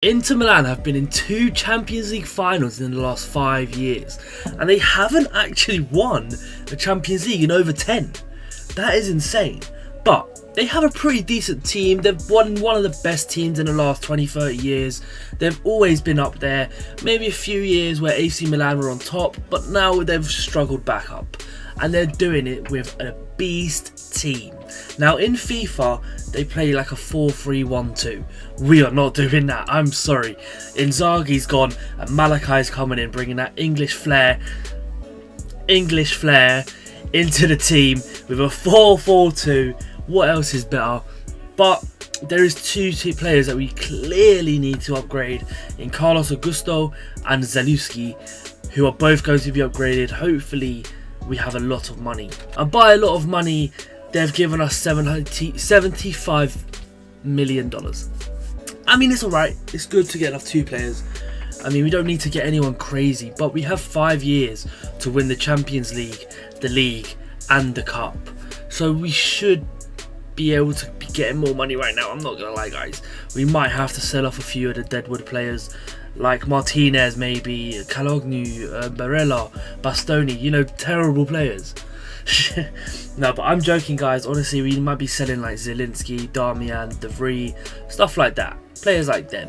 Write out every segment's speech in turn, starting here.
Inter Milan have been in 2 Champions League finals in the last 5 years, and they haven't actually won the Champions League in over 10. That is insane. But they have a pretty decent team. They've won one of the best teams in the last 20-30 years. They've always been up there. Maybe a few years where AC Milan were on top, but now they've struggled back up. And they're doing it with a beast team. Now in FIFA, they play like a 4-3-1-2. We are not doing that, I'm sorry. Inzaghi's gone and Malakai's coming in, bringing that English flair into the team with a 4-4-2. What else is better? But there is two players that we clearly need to upgrade in Carlos Augusto and Zalewski, who are both going to be upgraded. Hopefully we have a lot of money, and by a lot of money they've given us $75 million. I mean, it's alright, it's good to get off 2 players. I mean, we don't need to get anyone crazy, but we have 5 years to win the Champions League, the League and the Cup, so we should be able to be getting more money right now. I'm not gonna lie, guys, we might have to sell off a few of the deadwood players like Martinez, maybe Calognu, Barella, Bastoni, you know, terrible players. No, but I'm joking, guys. Honestly, we might be selling like Zielinski, Darmian, De Vrij, stuff like that, players like them.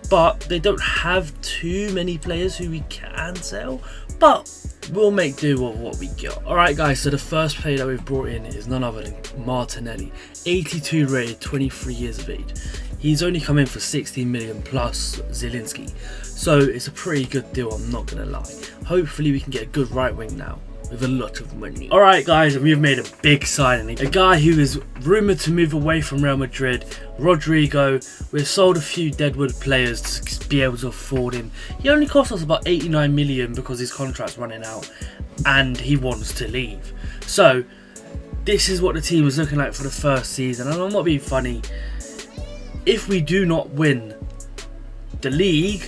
But they don't have too many players who we can sell, but we'll make do with what we got. Alright guys, so the first player that we've brought in is none other than Martinelli, 82 rated, 23 years of age. He's only come in for 16 million plus Zielinski, so it's a pretty good deal, I'm not gonna lie. Hopefully we can get a good right wing now with a lot of money. Alright guys, and we've made a big signing. A guy who is rumoured to move away from Real Madrid, Rodrigo. We've sold a few deadwood players to be able to afford him. He only cost us about 89 million because his contract's running out and he wants to leave. So this is what the team was looking like for the first season, and I'm not being funny. If we do not win the league,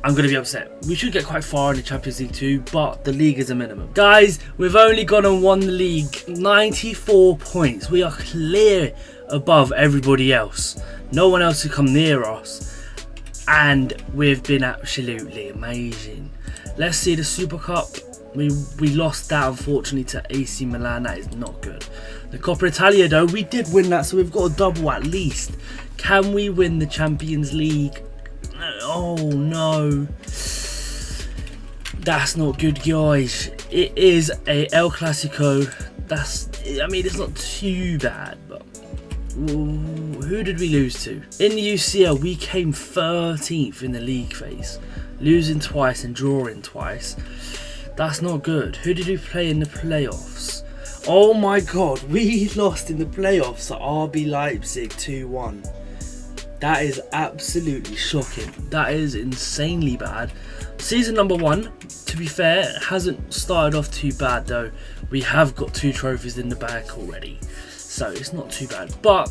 I'm going to be upset. We should get quite far in the Champions League too, but the league is a minimum. Guys, we've only gone and won the league, 94 points. We are clear above everybody else. No one else can come near us. And we've been absolutely amazing. Let's see the Super Cup. We lost that, unfortunately, to AC Milan. That is not good. The Coppa Italia, though, we did win that, so we've got a double at least. Can we win the Champions League? Oh no, that's not good, guys. It is a El Clasico. I mean, it's not too bad, but who did we lose to? In the UCL, we came 13th in the league phase, losing twice and drawing twice. That's not good. Who did we play in the playoffs? Oh my god, we lost in the playoffs at RB Leipzig 2-1. That is absolutely shocking. That is insanely bad. Season number 1, to be fair, hasn't started off too bad though. We have got 2 trophies in the bag already, so it's not too bad. But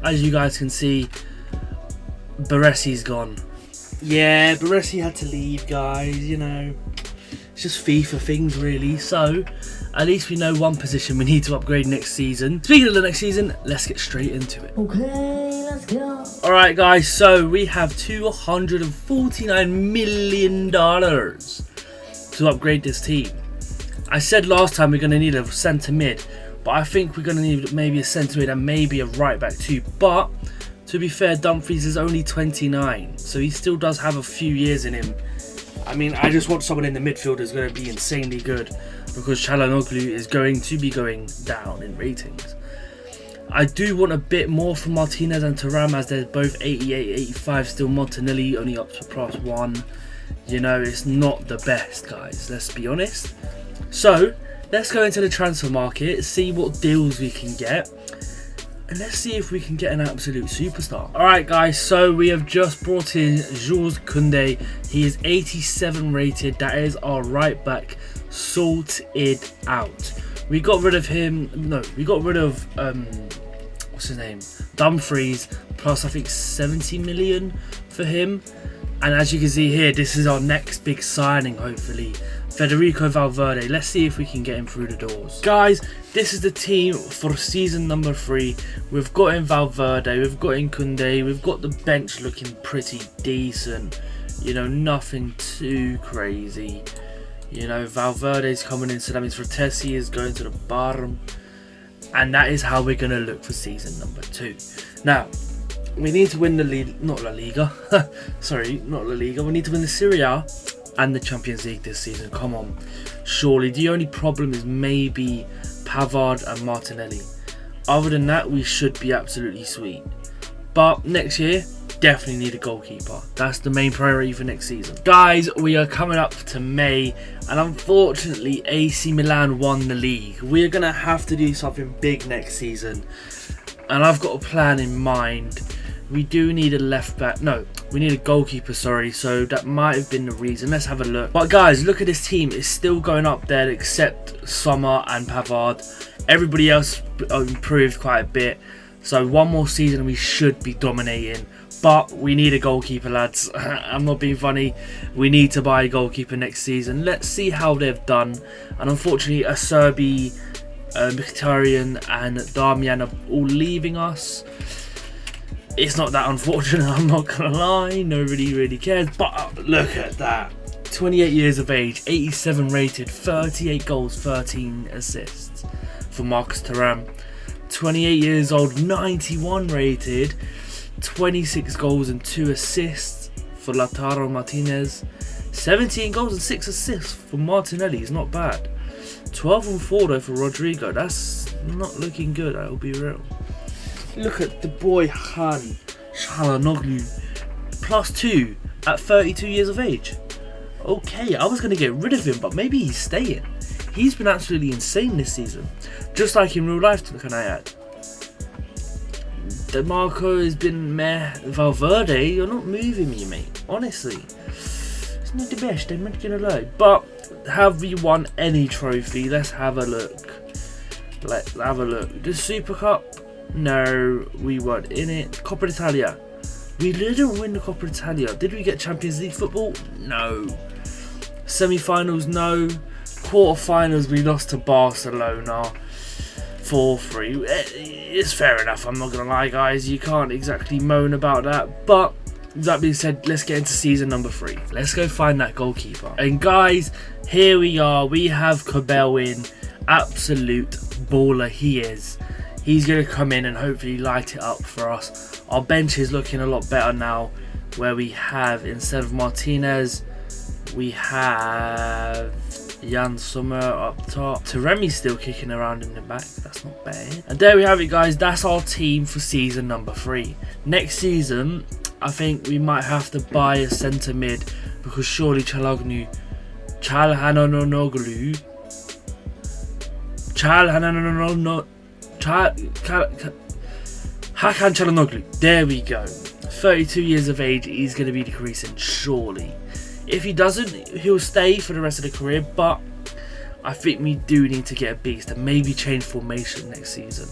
as you guys can see, Baresi's gone. Yeah, Baresi had to leave, guys, you know. It's just FIFA things, really. So at least we know one position we need to upgrade next season. Speaking of the next season, let's get straight into it. Okay, let's go. Alright guys, so we have $249 million to upgrade this team. I said last time we're going to need a centre mid, but I think we're going to need maybe a centre mid and maybe a right back too. But to be fair, Dumfries is only 29, so he still does have a few years in him. I mean, I just want someone in the midfield who's going to be insanely good, because Çalhanoğlu is going to be going down in ratings. I do want a bit more from Martinez and Thuram, as they're both 88, 85 still. Martinelli only up to +1. You know, it's not the best, guys, let's be honest. So let's go into the transfer market, see what deals we can get, and let's see if we can get an absolute superstar. Alright guys, so we have just brought in Jules Koundé. He is 87 rated. That is our right back sorted out. We got rid of him. No, we got rid of what's his name, Dumfries, plus I think 70 million for him. And as you can see here, this is our next big signing, hopefully. Federico Valverde. Let's see if we can get him through the doors. Guys, this is the team for season number 3. We've got in Valverde, we've got in Koundé, we've got the bench looking pretty decent. You know, nothing too crazy. You know, Valverde's coming in, so that means Frattesi is going to the bottom. And that is how we're going to look for season number 2. Now, we need to win the not La Liga. Sorry, not La Liga. We need to win the Serie A and the Champions League this season. Come on. Surely. The only problem is maybe Pavard and Martinelli. Other than that, we should be absolutely sweet. But next year, definitely need a goalkeeper. That's the main priority for next season. Guys, we are coming up to May, and unfortunately AC Milan won the league. We are going to have to do something big next season, and I've got a plan in mind. We do need a left back. No, we need a goalkeeper, sorry, so that might have been the reason. Let's have a look. But guys, look at this team. It's still going up there except Sommer and Pavard. Everybody else improved quite a bit. So one more season and we should be dominating. But we need a goalkeeper, lads. I'm not being funny. We need to buy a goalkeeper next season. Let's see how they've done. And unfortunately, Acerbi, Mkhitaryan and Damian are all leaving us. It's not that unfortunate, I'm not going to lie. Nobody really cares. But look at that. 28 years of age, 87 rated, 38 goals, 13 assists for Marcus Thuram. 28 years old, 91 rated, 26 goals and 2 assists for Lautaro Martinez. 17 goals and 6 assists for Martinelli. It's not bad. 12 and 4 though for Rodrigo. That's not looking good, I'll be real. Look at the boy Han Çalhanoğlu. +2 at 32 years of age. Okay, I was going to get rid of him, but maybe he's staying. He's been absolutely insane this season. Just like in real life, can I add. DeMarco has been meh. Valverde, you're not moving me, mate. Honestly. It's not the best, I'm not going to lie. But have we won any trophy? Let's have a look. Let's have a look. The Super Cup? No, we weren't in it. Coppa Italia. We didn't win the Coppa Italia. Did we get Champions League football? No. Semi-finals? No. Quarter-finals, we lost to Barcelona 4-3. It's fair enough, I'm not going to lie, guys. You can't exactly moan about that. But that being said, let's get into season number 3. Let's go find that goalkeeper. And guys, here we are. We have Cabell in. Absolute baller he is. He's going to come in and hopefully light it up for us. Our bench is looking a lot better now, where we have, instead of Martinez, we have Jan Sommer up top. Taremi's still kicking around in the back. That's not bad. And there we have it, guys. That's our team for season number 3. Next season, I think we might have to buy a centre mid, because surely Çalhanoğlu Hakan Çalhanoğlu. There we go. 32 years of age. He's going to be decreasing, surely. If he doesn't, he'll stay for the rest of the career. But I think we do need to get a beast and maybe change formation next season.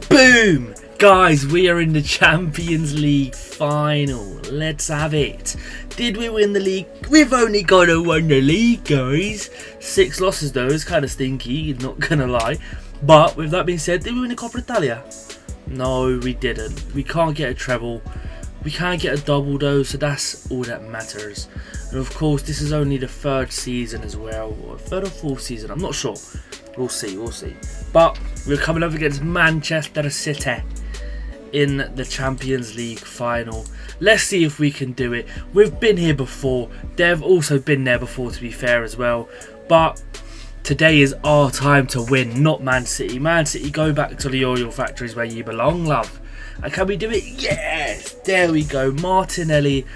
Boom! Guys, we are in the Champions League final. Let's have it. Did we win the league? We've only got to win the league, guys. 6 losses though. It's kind of stinky, not going to lie. But with that being said, did we win the Coppa Italia? No, we didn't. We can't get a treble. We can't get a double though, so that's all that matters. And of course, this is only the 3rd season as well, or 3rd or 4th season, I'm not sure. We'll see, we'll see. But we're coming up against Manchester City in the Champions League final. Let's see if we can do it. We've been here before. They've also been there before, to be fair as well. But today is our time to win, not Man City. Man City, go back to the oil factories where you belong, love. And can we do it? Yes! There we go. Martinelli,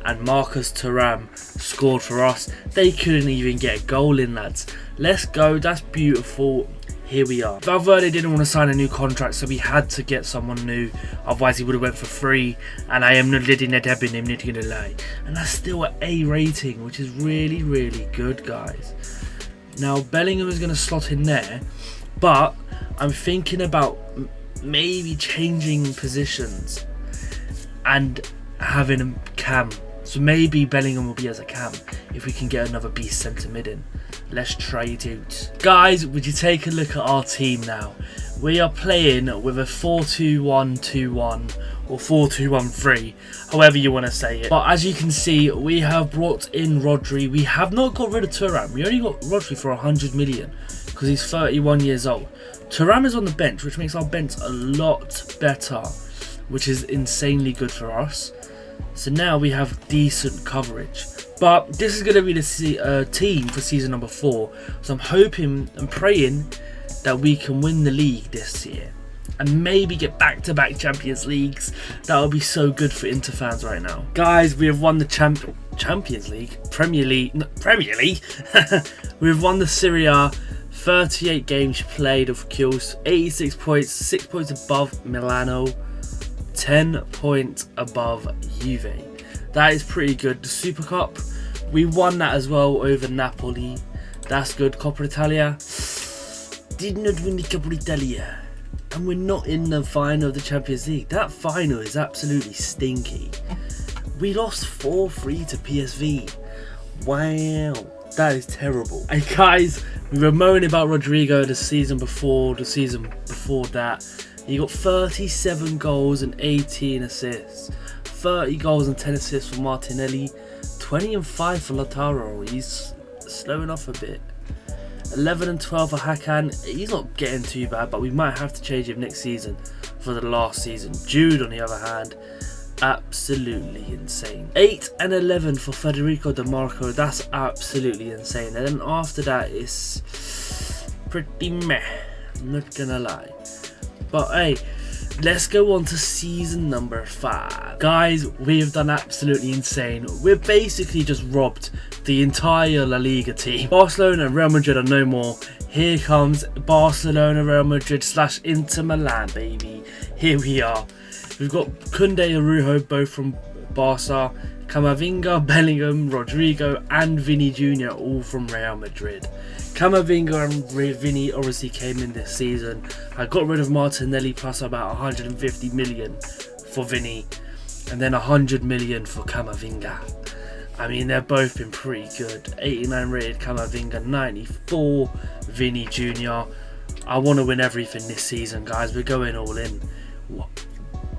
and Marcus Thuram scored for us. They couldn't even get a goal in, lads. Let's go. That's beautiful. Here we are. Valverde didn't want to sign a new contract, so we had to get someone new. Otherwise, he would have went for free. And I am not letting that happen. I'm not going to lie. And that's still an A rating, which is really, really good, guys. Now, Bellingham is going to slot in there. But I'm thinking about maybe changing positions and having Cam So maybe Bellingham will be as a cam if we can get another beast centre mid in. Let's try it out. Guys, would you take a look at our team now? We are playing with a 4-2-1-2-1 or 4-2-1-3, however you want to say it. But as you can see, we have brought in Rodri. We have not got rid of Thuram. We only got Rodri for 100 million because he's 31 years old. Thuram is on the bench, which makes our bench a lot better, which is insanely good for us. So now we have decent coverage. But this is going to be the team for season number 4. So I'm hoping and praying that we can win the league this year and maybe get back-to-back Champions Leagues. That would be so good for Inter fans right now. Guys, we have won the Champions League, Premier League. We've won the Serie A, 38 games played of kills, 86 points, 6 points above Milano, 10 points above Juve. That is pretty good. The Super Cup, we won that as well over Napoli. That's good. Coppa Italia, did not win the Coppa Italia. And we're not in the final of the Champions League. That final is absolutely stinky. We lost 4-3 to PSV. Wow, that is terrible. And guys, we were moaning about Rodrigo the season before that. He got 37 goals and 18 assists. 30 goals and 10 assists for Martinelli. 20 and 5 for Lautaro. He's slowing off a bit. 11 and 12 for Hakan. He's not getting too bad, but we might have to change him next season for the last season. Jude, on the other hand, absolutely insane. 8 and 11 for Federico Di Marco. That's absolutely insane. And then after that, it's pretty meh. I'm not gonna lie. But hey, let's go on to season number 5. Guys, we have done absolutely insane. We're basically just robbed the entire La Liga team. Barcelona and Real Madrid are no more. Here comes Barcelona, Real Madrid / Inter Milan, baby. Here we are. We've got Koundé and Araujo, both from Barca. Camavinga, Bellingham, Rodrigo and Vini Jr. all from Real Madrid. Camavinga and Vini obviously came in this season. I got rid of Martinelli plus about 150 million for Vini and then 100 million for Camavinga. I mean, they've both been pretty good. 89 rated Camavinga, 94 Vini Jr. I want to win everything this season, guys. We're going all in.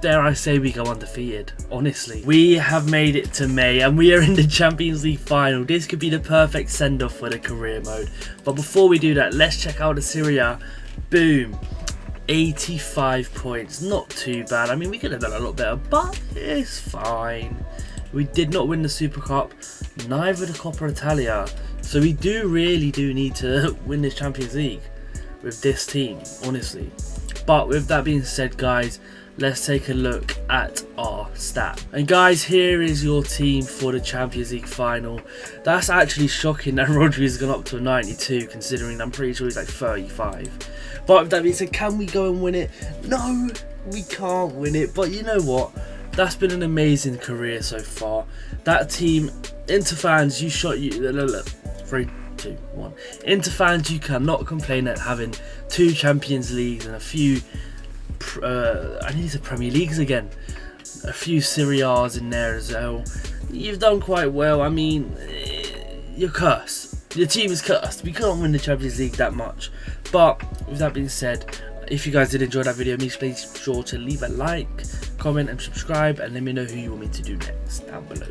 Dare I say we go undefeated, honestly. We have made it to May and we are in the Champions League final. This could be the perfect send-off for the career mode. But before we do that, let's check out the Serie A. Boom. 85 points. Not too bad. I mean, we could have done a lot better, but it's fine. We did not win the Super Cup, neither the Coppa Italia. So we really do need to win this Champions League with this team, honestly. But with that being said, guys, let's take a look at our stat. And guys, here is your team for the Champions League final. That's actually shocking that Rodri's gone up to a 92, considering I'm pretty sure he's like 35. But with that being said, can we go and win it? No, we can't win it. But you know what? That's been an amazing career so far. That team, Inter fans, you shot you. 3, 2, 1. Inter fans, you cannot complain at having 2 Champions Leagues and a few. I need to Premier Leagues again. A few Serie A's in there as well. You've done quite well. I mean, you're cursed. Your team is cursed. We can't win the Champions League that much. But with that being said, if you guys did enjoy that video, please sure to leave a like, comment and subscribe, and let me know who you want me to do next down below.